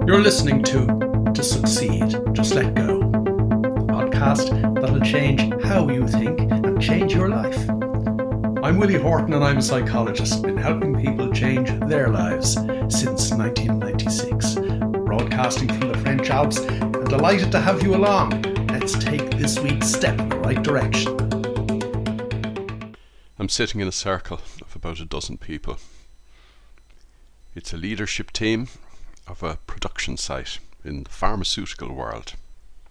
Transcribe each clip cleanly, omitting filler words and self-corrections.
You're listening to Succeed, Just Let Go, a podcast that'll change how you think and change your life. I'm Willie Horton and I'm a psychologist, been helping people change their lives since 1996. Broadcasting from the French Alps and delighted to have you along. Let's take this week's step in the right direction. I'm sitting in a circle of about a dozen people. It's a leadership team of a production site in the pharmaceutical world.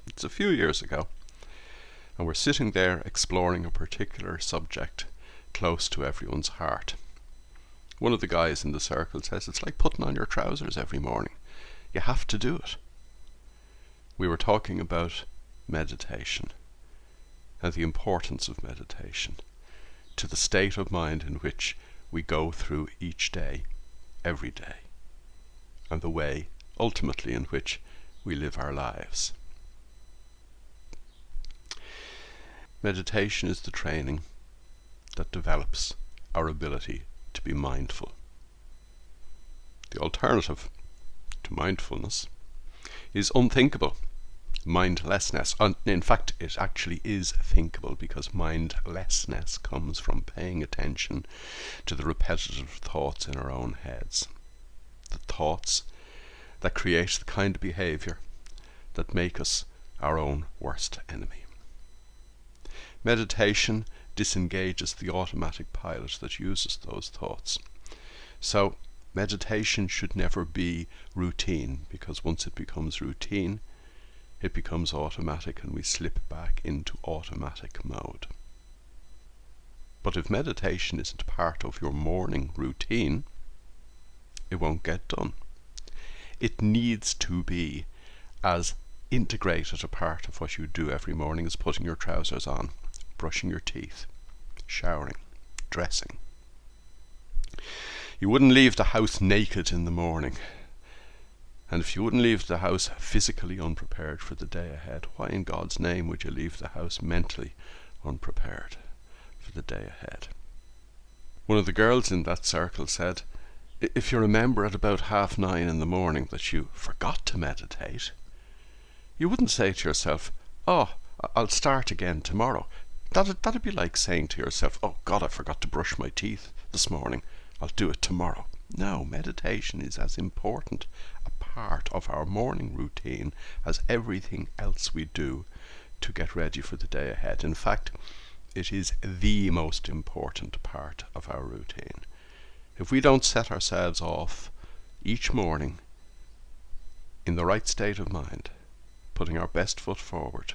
It's a few years ago, and we're sitting there exploring a particular subject close to everyone's heart. One of the guys in the circle says it's like putting on your trousers every morning. You have to do it. We were talking about meditation and the importance of meditation to the state of mind in which we go through each day, every day, and the way, ultimately, in which we live our lives. Meditation is the training that develops our ability to be mindful. The alternative to mindfulness is unthinkable, mindlessness. In fact, it actually is thinkable, because mindlessness comes from paying attention to the repetitive thoughts in our own heads. The thoughts that create the kind of behavior that make us our own worst enemy. Meditation disengages the automatic pilot that uses those thoughts. So meditation should never be routine, because once it becomes routine, it becomes automatic and we slip back into automatic mode. But if meditation isn't part of your morning routine, it won't get done. It needs to be as integrated a part of what you do every morning as putting your trousers on, brushing your teeth, showering, dressing. You wouldn't leave the house naked in the morning. And if you wouldn't leave the house physically unprepared for the day ahead, why in God's name would you leave the house mentally unprepared for the day ahead? One of the girls in that circle said, if you remember at about 9:30 in the morning that you forgot to meditate, you wouldn't say to yourself, oh, I'll start again tomorrow. That'd be like saying to yourself, oh God, I forgot to brush my teeth this morning. I'll do it tomorrow. No, meditation is as important a part of our morning routine as everything else we do to get ready for the day ahead. In fact, it is the most important part of our routine. If we don't set ourselves off each morning in the right state of mind, putting our best foot forward,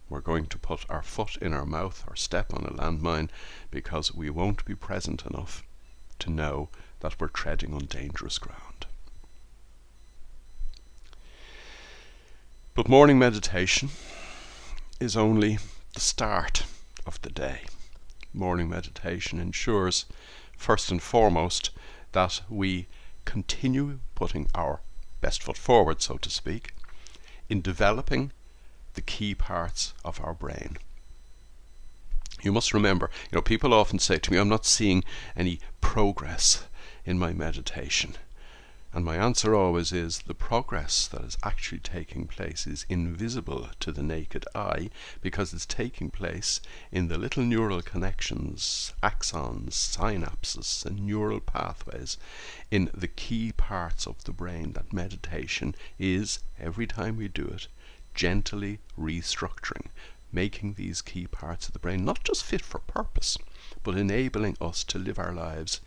we're going to put our foot in our mouth or step on a landmine, because we won't be present enough to know that we're treading on dangerous ground. But morning meditation is only the start of the day. Morning meditation ensures, first and foremost, that we continue putting our best foot forward, so to speak, in developing the key parts of our brain. You must remember, people often say to me, I'm not seeing any progress in my meditation. And my answer always is, the progress that is actually taking place is invisible to the naked eye, because it's taking place in the little neural connections, axons, synapses, and neural pathways in the key parts of the brain that meditation is, every time we do it, gently restructuring, making these key parts of the brain not just fit for purpose, but enabling us to live our lives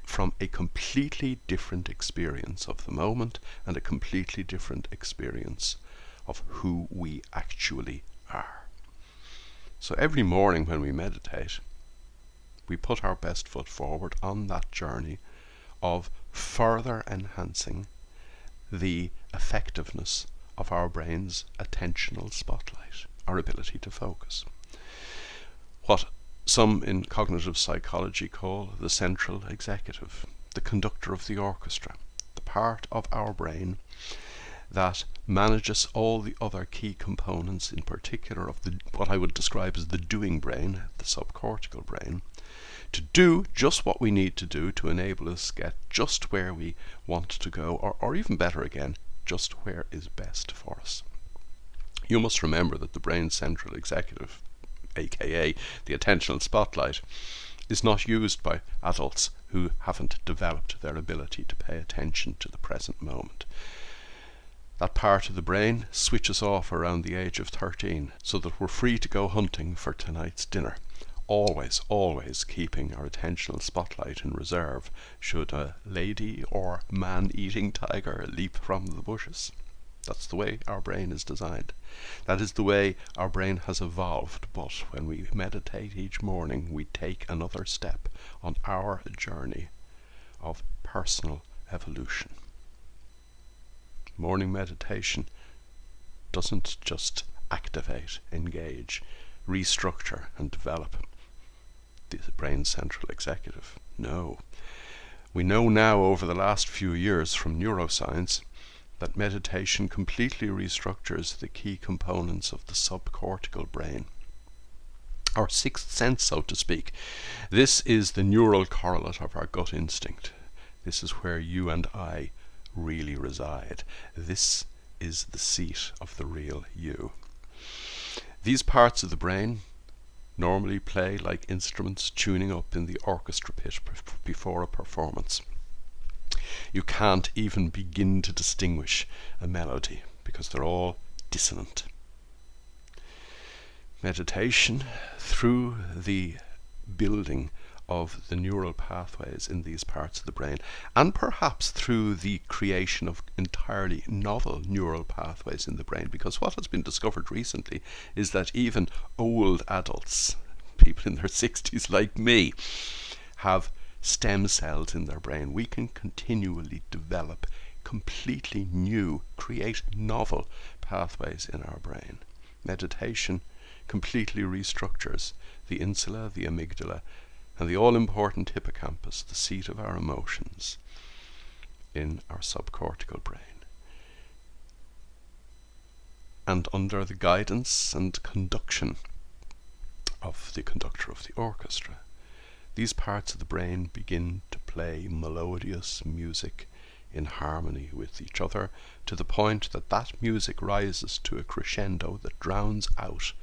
from a completely different experience of the moment and a completely different experience of who we actually are. So every morning when we meditate, we put our best foot forward on that journey of further enhancing the effectiveness of our brain's attentional spotlight, our ability to focus. What some in cognitive psychology call the central executive, the conductor of the orchestra, the part of our brain that manages all the other key components, in particular of what I would describe as the doing brain, the subcortical brain, to do just what we need to do to enable us get just where we want to go, or even better again, just where is best for us. You must remember that the brain's central executive, aka the attentional spotlight, is not used by adults who haven't developed their ability to pay attention to the present moment. That part of the brain switches off around the age of 13 so that we're free to go hunting for tonight's dinner. Always, always keeping our attentional spotlight in reserve should a lady or man-eating tiger leap from the bushes. That's the way our brain is designed. That is the way our brain has evolved. But when we meditate each morning, we take another step on our journey of personal evolution. Morning meditation doesn't just activate, engage, restructure and develop the brain's central executive. No. We know now over the last few years from neuroscience that meditation completely restructures the key components of the subcortical brain. Our sixth sense, so to speak. This is the neural correlate of our gut instinct. This is where you and I really reside. This is the seat of the real you. These parts of the brain normally play like instruments tuning up in the orchestra pit before a performance. You can't even begin to distinguish a melody because they're all dissonant. Meditation, through the building of the neural pathways in these parts of the brain, and perhaps through the creation of entirely novel neural pathways in the brain, because what has been discovered recently is that even old adults, people in their 60s like me, have stem cells in their brain. We can continually develop completely new, create novel pathways in our brain. Meditation completely restructures the insula, the amygdala, and the all-important hippocampus, the seat of our emotions, in our subcortical brain. And under the guidance and conduction of the conductor of the orchestra, these parts of the brain begin to play melodious music in harmony with each other, to the point that that music rises to a crescendo that drowns out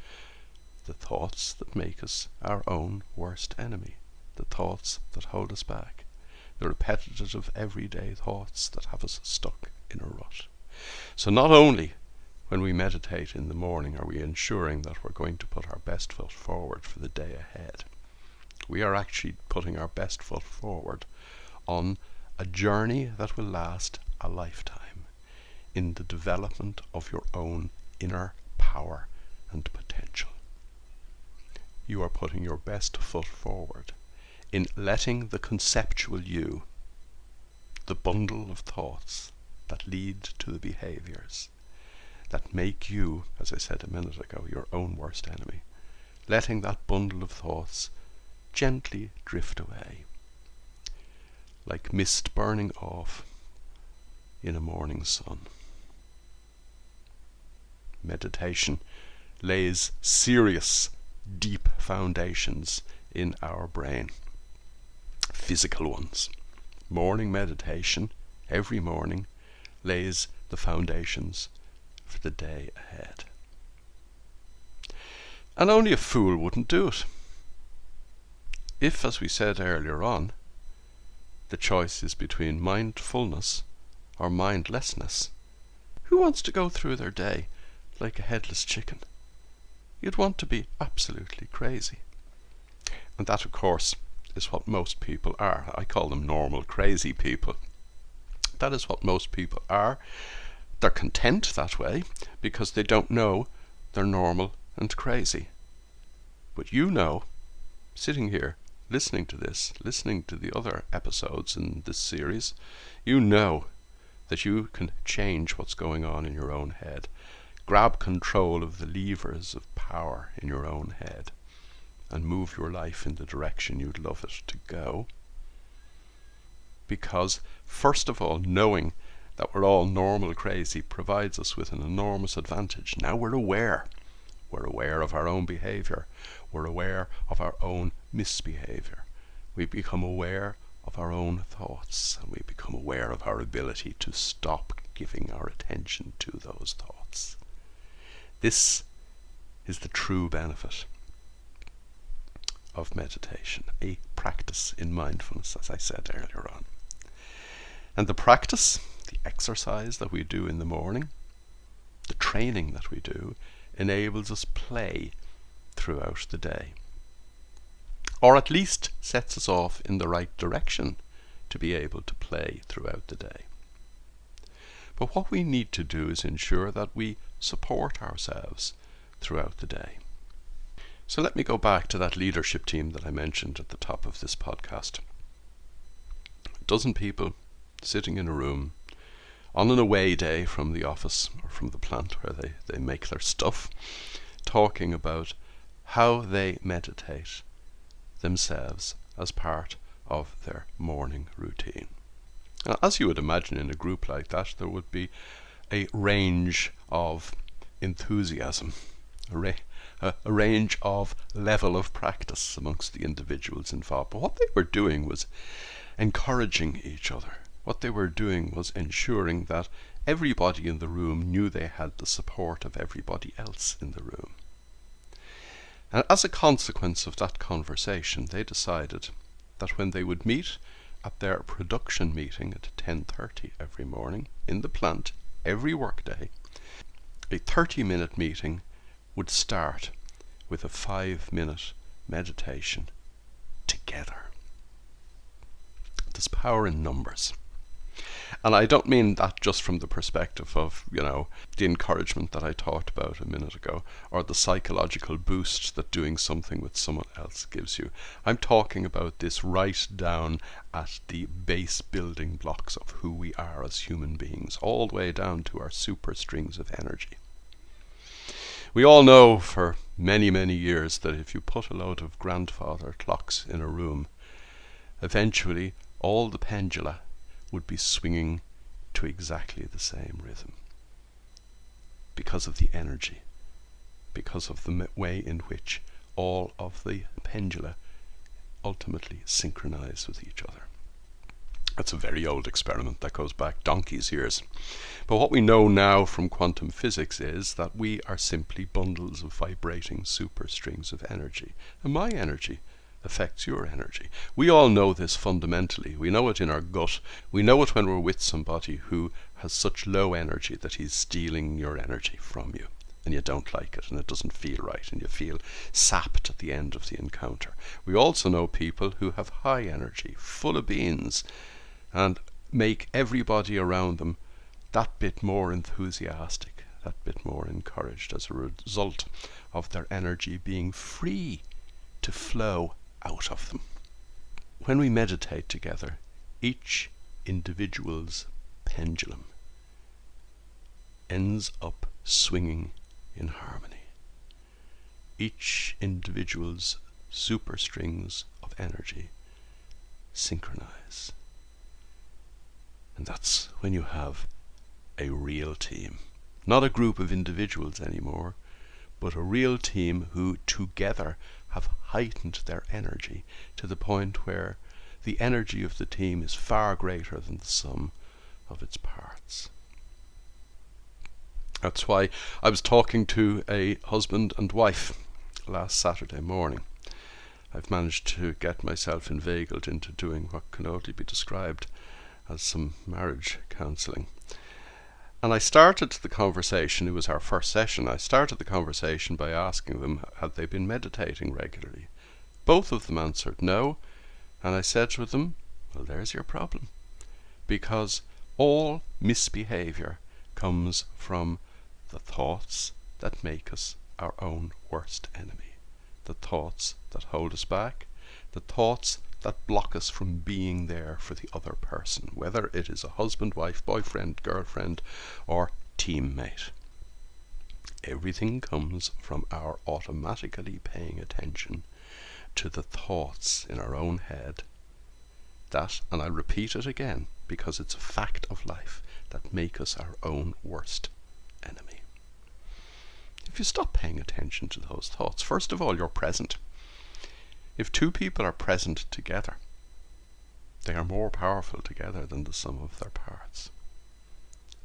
the thoughts that make us our own worst enemy, the thoughts that hold us back, the repetitive everyday thoughts that have us stuck in a rut. So not only when we meditate in the morning are we ensuring that we're going to put our best foot forward for the day ahead, we are actually putting our best foot forward on a journey that will last a lifetime in the development of your own inner power and potential. You are putting your best foot forward in letting the conceptual you, the bundle of thoughts that lead to the behaviors that make you, as I said a minute ago, your own worst enemy, letting that bundle of thoughts gently drift away, like mist burning off in a morning sun. Meditation lays serious, deep foundations in our brain, physical ones. Morning meditation, every morning, lays the foundations for the day ahead. And only a fool wouldn't do it. If, as we said earlier on, the choice is between mindfulness or mindlessness, who wants to go through their day like a headless chicken? You'd want to be absolutely crazy. And that, of course, is what most people are. I call them normal crazy people. That is what most people are. They're content that way because they don't know they're normal and crazy. But you know, sitting here, listening to this, listening to the other episodes in this series, you know that you can change what's going on in your own head. Grab control of the levers of power in your own head and move your life in the direction you'd love it to go. Because, first of all, knowing that we're all normal crazy provides us with an enormous advantage. Now we're aware. We're aware of our own behavior. We're aware of our own misbehavior. We become aware of our own thoughts, and we become aware of our ability to stop giving our attention to those thoughts. This is the true benefit of meditation, a practice in mindfulness, as I said earlier on. And the practice, the exercise that we do in the morning, the training that we do, enables us play throughout the day. Or at least sets us off in the right direction to be able to play throughout the day. But what we need to do is ensure that we support ourselves throughout the day. So let me go back to that leadership team that I mentioned at the top of this podcast. A dozen people sitting in a room on an away day from the office or from the plant where they make their stuff, talking about how they meditate themselves as part of their morning routine. Now, as you would imagine in a group like that, there would be a range of enthusiasm, a range of level of practice amongst the individuals involved. But what they were doing was encouraging each other. What they were doing was ensuring that everybody in the room knew they had the support of everybody else in the room. And as a consequence of that conversation, they decided that when they would meet at their production meeting at 10:30 every morning in the plant, every workday, a 30-minute meeting would start with a 5-minute meditation together. There's power in numbers. And I don't mean that just from the perspective of, the encouragement that I talked about a minute ago, or the psychological boost that doing something with someone else gives you. I'm talking about this right down at the base building blocks of who we are as human beings, all the way down to our super strings of energy. We all know for many, many years that if you put a load of grandfather clocks in a room, eventually all the pendula would be swinging to exactly the same rhythm because of the energy, because of the way in which all of the pendula ultimately synchronize with each other. That's a very old experiment that goes back donkey's years. But what we know now from quantum physics is that we are simply bundles of vibrating superstrings of energy. And my energy affects your energy. We all know this fundamentally. We know it in our gut. We know it when we're with somebody who has such low energy that he's stealing your energy from you, and you don't like it, and it doesn't feel right, and you feel sapped at the end of the encounter. We also know people who have high energy, full of beans, and make everybody around them that bit more enthusiastic, that bit more encouraged as a result of their energy being free to flow out of them. When we meditate together, each individual's pendulum ends up swinging in harmony. Each individual's superstrings of energy synchronize. And that's when you have a real team. Not a group of individuals anymore, but a real team who together have heightened their energy to the point where the energy of the team is far greater than the sum of its parts. That's why I was talking to a husband and wife last Saturday morning. I've managed to get myself inveigled into doing what can only be described as some marriage counselling. And I started the conversation, it was our first session, I started the conversation by asking them, had they been meditating regularly? Both of them answered no, and I said to them, well, there's your problem. Because all misbehaviour comes from the thoughts that make us our own worst enemy. The thoughts that hold us back, the thoughts that block us from being there for the other person, whether it is a husband, wife, boyfriend, girlfriend, or teammate. Everything comes from our automatically paying attention to the thoughts in our own head that, and I'll repeat it again because it's a fact of life, that make us our own worst enemy. If you stop paying attention to those thoughts, first of all, you're present. If two people are present together, they are more powerful together than the sum of their parts.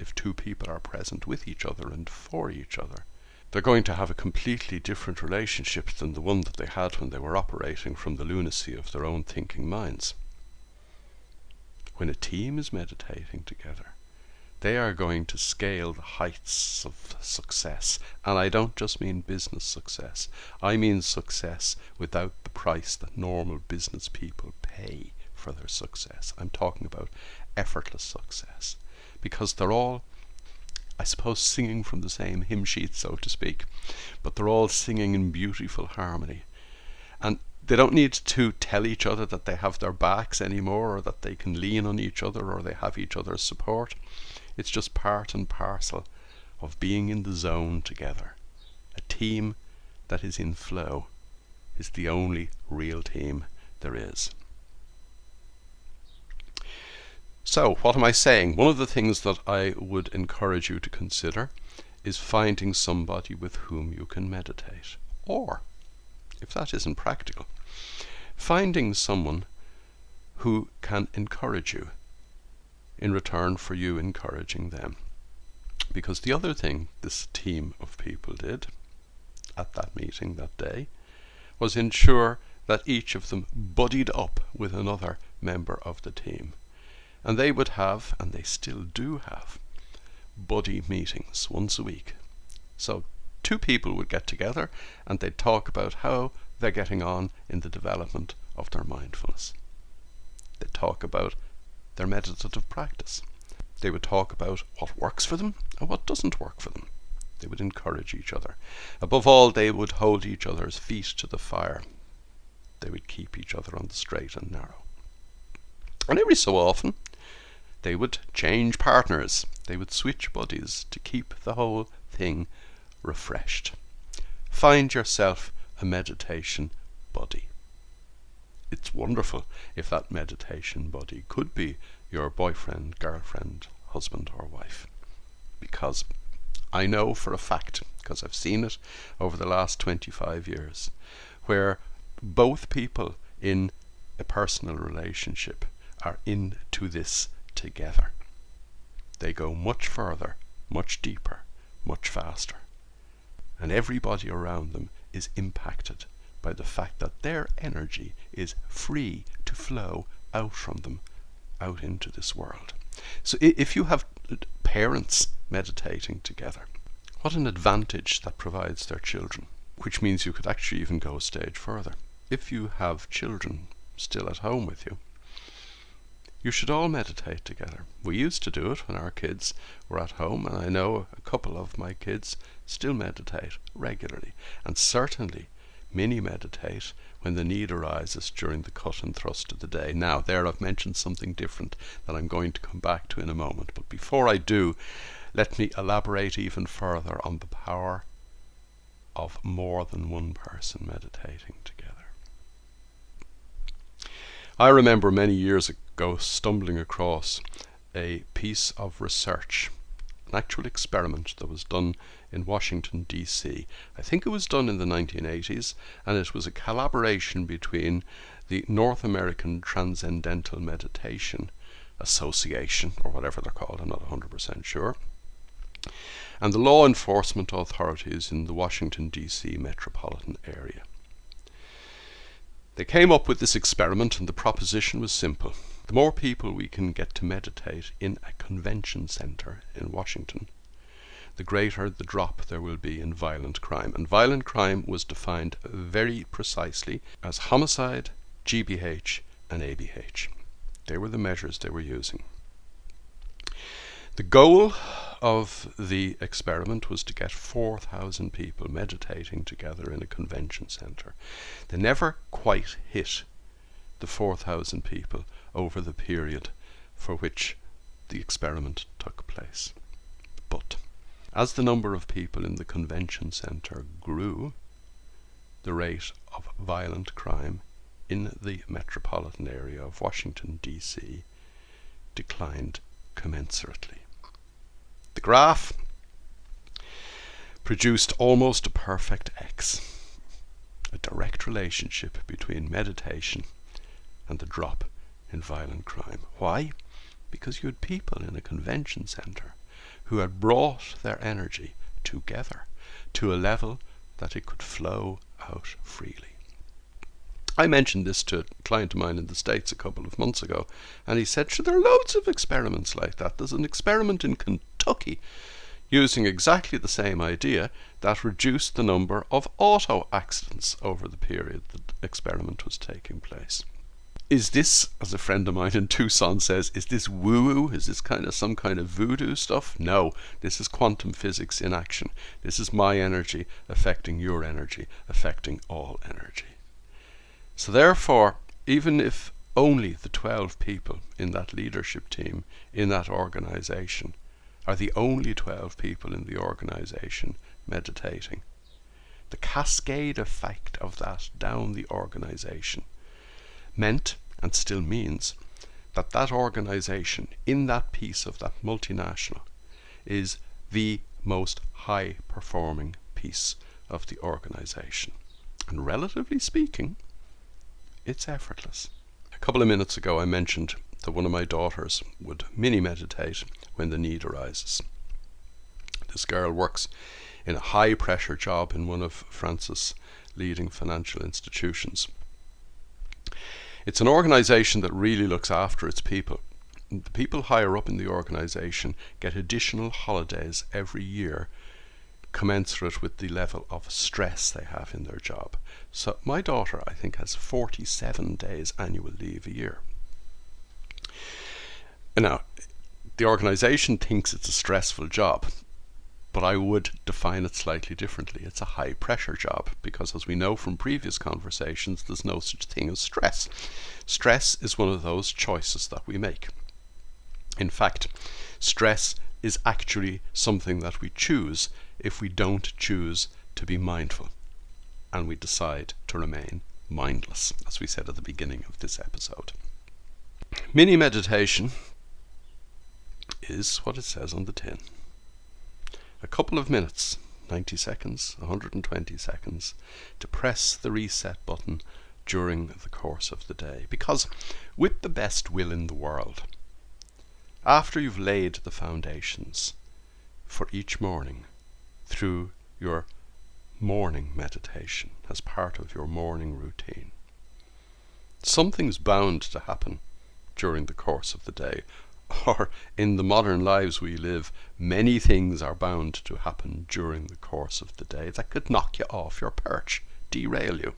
if two people are present with each other and for each other. They're going to have a completely different relationship than the one that they had when they were operating from the lunacy of their own thinking minds. When a team is meditating together, they are going to scale the heights of success. And I don't just mean business success. I mean success without the price that normal business people pay for their success. I'm talking about effortless success. Because they're all, I suppose, singing from the same hymn sheet, so to speak. But they're all singing in beautiful harmony. And they don't need to tell each other that they have their backs anymore, or that they can lean on each other, or they have each other's support. It's just part and parcel of being in the zone together. A team that is in flow is the only real team there is. So, what am I saying? One of the things that I would encourage you to consider is finding somebody with whom you can meditate. Or, if that isn't practical, finding someone who can encourage you in return for you encouraging them. Because the other thing this team of people did at that meeting that day was ensure that each of them buddied up with another member of the team. And they would have, and they still do have, buddy meetings once a week. So two people would get together and they'd talk about how they're getting on in the development of their mindfulness. They'd talk about their meditative practice. They would talk about what works for them and what doesn't work for them. They would encourage each other. Above all, they would hold each other's feet to the fire. They would keep each other on the straight and narrow. And every so often, they would change partners. They would switch buddies to keep the whole thing refreshed. Find yourself a meditation buddy. It's wonderful if that meditation buddy could be your boyfriend, girlfriend, husband or wife. Because I know for a fact, because I've seen it over the last 25 years, where both people in a personal relationship are into this together. They go much further, much deeper, much faster. And everybody around them is impacted by the fact that their energy is free to flow out from them, out into this world. So if you have parents meditating together, what an advantage that provides their children, which means you could actually even go a stage further. If you have children still at home with you, you should all meditate together. We used to do it when our kids were at home, and I know a couple of my kids still meditate regularly, and certainly many meditate when the need arises during the cut and thrust of the day. Now, there I've mentioned something different that I'm going to come back to in a moment, but before I do, let me elaborate even further on the power of more than one person meditating together. I remember many years ago stumbling across a piece of research, an actual experiment that was done in Washington, D.C. I think it was done in the 1980s, and it was a collaboration between the North American Transcendental Meditation Association, or whatever they're called, I'm not 100% sure, and the law enforcement authorities in the Washington, D.C. metropolitan area. They came up with this experiment, and the proposition was simple. The more people we can get to meditate in a convention center in Washington, the greater the drop there will be in violent crime. And violent crime was defined very precisely as homicide, GBH, and ABH. They were the measures they were using. The goal of the experiment was to get 4,000 people meditating together in a convention center. They never quite hit the 4,000 people over the period for which the experiment took place. But as the number of people in the convention center grew, the rate of violent crime in the metropolitan area of Washington, D.C. declined commensurately. The graph produced almost a perfect X, a direct relationship between meditation and the drop in violent crime. Why? Because you had people in a convention center who had brought their energy together to a level that it could flow out freely. I mentioned this to a client of mine in the States a couple of months ago, and he said, sure, there are loads of experiments like that. There's an experiment in Kentucky using exactly the same idea that reduced the number of auto accidents over the period the experiment was taking place. Is this, as a friend of mine in Tucson says, is this woo-woo? Is this some kind of voodoo stuff? No, this is quantum physics in action. This is my energy affecting your energy, affecting all energy. So therefore, even if only the 12 people in that leadership team, in that organization, are the only 12 people in the organization meditating, the cascade effect of that down the organization meant, and still means, that that organization, in that piece of that multinational, is the most high-performing piece of the organization. And relatively speaking, it's effortless. A couple of minutes ago I mentioned that one of my daughters would mini-meditate when the need arises. This girl works in a high-pressure job in one of France's leading financial institutions. It's an organization that really looks after its people. The people higher up in the organization get additional holidays every year commensurate with the level of stress they have in their job. So my daughter, I think, has 47 days annual leave a year. Now, the organization thinks it's a stressful job, but I would define it slightly differently. It's a high-pressure job because, as we know from previous conversations, there's no such thing as stress. Stress is one of those choices that we make. In fact, stress is actually something that we choose if we don't choose to be mindful and we decide to remain mindless, as we said at the beginning of this episode. Mini meditation is what it says on the tin. A couple of minutes, 90 seconds, 120 seconds, to press the reset button during the course of the day. Because with the best will in the world, after you've laid the foundations for each morning through your morning meditation as part of your morning routine, something's bound to happen during the course of the day. Or in the modern lives we live, many things are bound to happen during the course of the day that could knock you off your perch, derail you.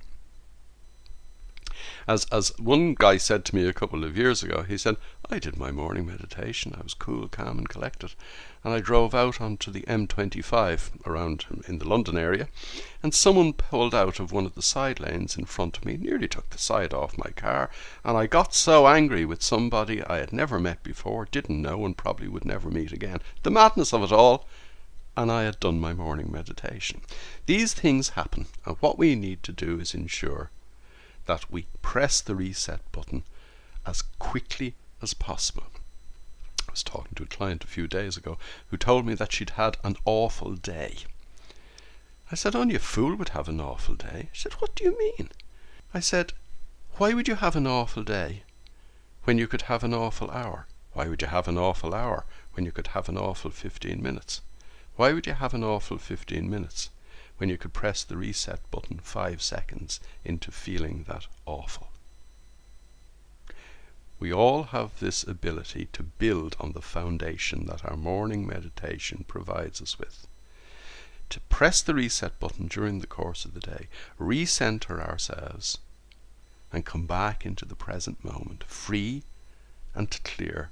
As one guy said to me a couple of years ago, he said, I did my morning meditation, I was cool, calm and collected, and I drove out onto the M25 around in the London area, and someone pulled out of one of the side lanes in front of me, nearly took the side off my car, and I got so angry with somebody I had never met before, didn't know and probably would never meet again. The madness of it all, and I had done my morning meditation. These things happen, and what we need to do is ensure that we press the reset button as quickly as possible. I was talking to a client a few days ago who told me that she'd had an awful day. I said, only a fool would have an awful day. She said, what do you mean? I said, why would you have an awful day when you could have an awful hour? Why would you have an awful hour when you could have an awful 15 minutes? Why would you have an awful 15 minutes when you could press the reset button 5 seconds into feeling that awful? We all have this ability to build on the foundation that our morning meditation provides us with. To press the reset button during the course of the day, recenter ourselves, and come back into the present moment, free and clear,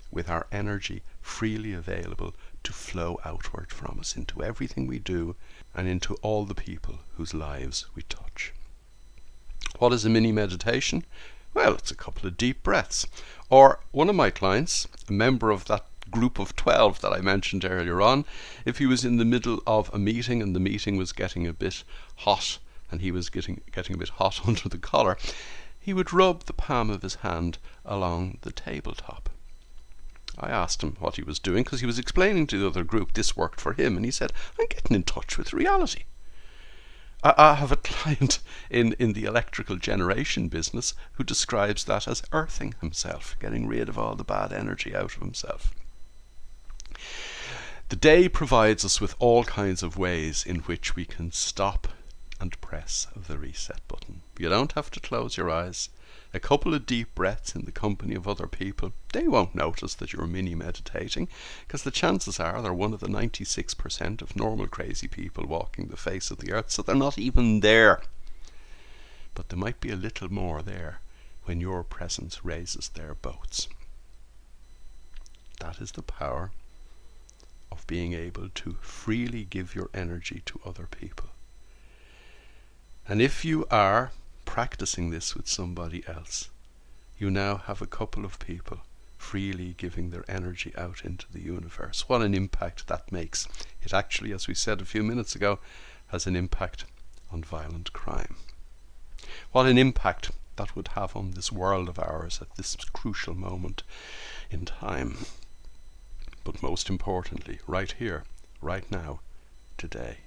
with our energy freely available to flow outward from us into everything we do and into all the people whose lives we touch. What is a mini meditation? Well, it's a couple of deep breaths. Or one of my clients, a member of that group of 12 that I mentioned earlier on, if he was in the middle of a meeting and the meeting was getting a bit hot and he was getting a bit hot under the collar, he would rub the palm of his hand along the tabletop. I asked him what he was doing because he was explaining to the other group this worked for him, and he said, I'm getting in touch with reality. I have a client in the electrical generation business who describes that as earthing himself, getting rid of all the bad energy out of himself. The day provides us with all kinds of ways in which we can stop and press the reset button. You don't have to close your eyes. A couple of deep breaths in the company of other people, they won't notice that you're mini meditating, because the chances are they're one of the 96% of normal crazy people walking the face of the earth, so they're not even there. But there might be a little more there when your presence raises their boats. That is the power of being able to freely give your energy to other people. And if you are practicing this with somebody else, you now have a couple of people freely giving their energy out into the universe. What an impact that makes. It actually, as we said a few minutes ago, has an impact on violent crime. What an impact that would have on this world of ours at this crucial moment in time. But most importantly, right here, right now, today.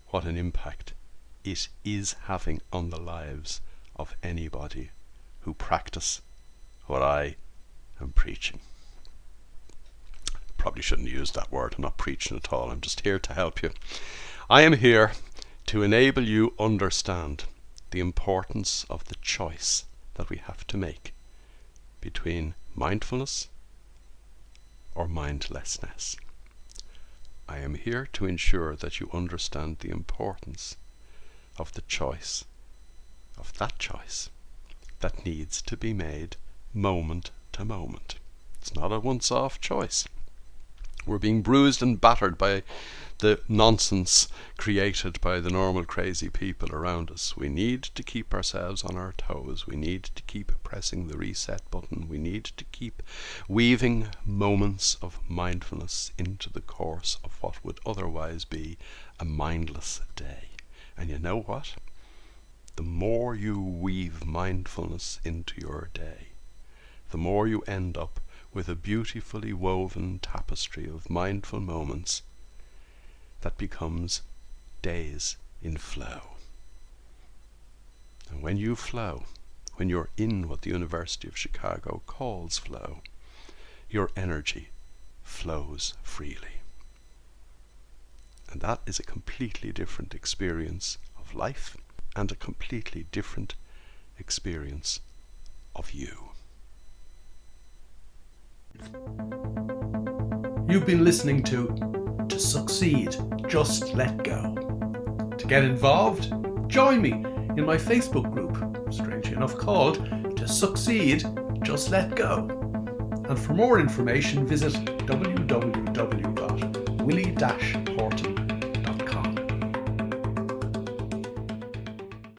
What an impact it is having on the lives of anybody who practice what I am preaching. Probably shouldn't use that word. I'm not preaching at all. I'm just here to help you. I am here to enable you understand the importance of the choice that we have to make between mindfulness or mindlessness. I am here to ensure that you understand the importance of the choice, of that choice that needs to be made moment to moment. It's not a once-off choice. We're being bruised and battered by the nonsense created by the normal crazy people around us. We need to keep ourselves on our toes. We need to keep pressing the reset button. We need to keep weaving moments of mindfulness into the course of what would otherwise be a mindless day. And you know what? The more you weave mindfulness into your day, the more you end up with a beautifully woven tapestry of mindful moments that becomes days in flow. And when you flow, when you're in what the University of Chicago calls flow, your energy flows freely. And that is a completely different experience of life and a completely different experience of you. You've been listening to Succeed, Just Let Go. To get involved, join me in my Facebook group, strangely enough called To Succeed, Just Let Go. And for more information, visit www.willie-hort.com.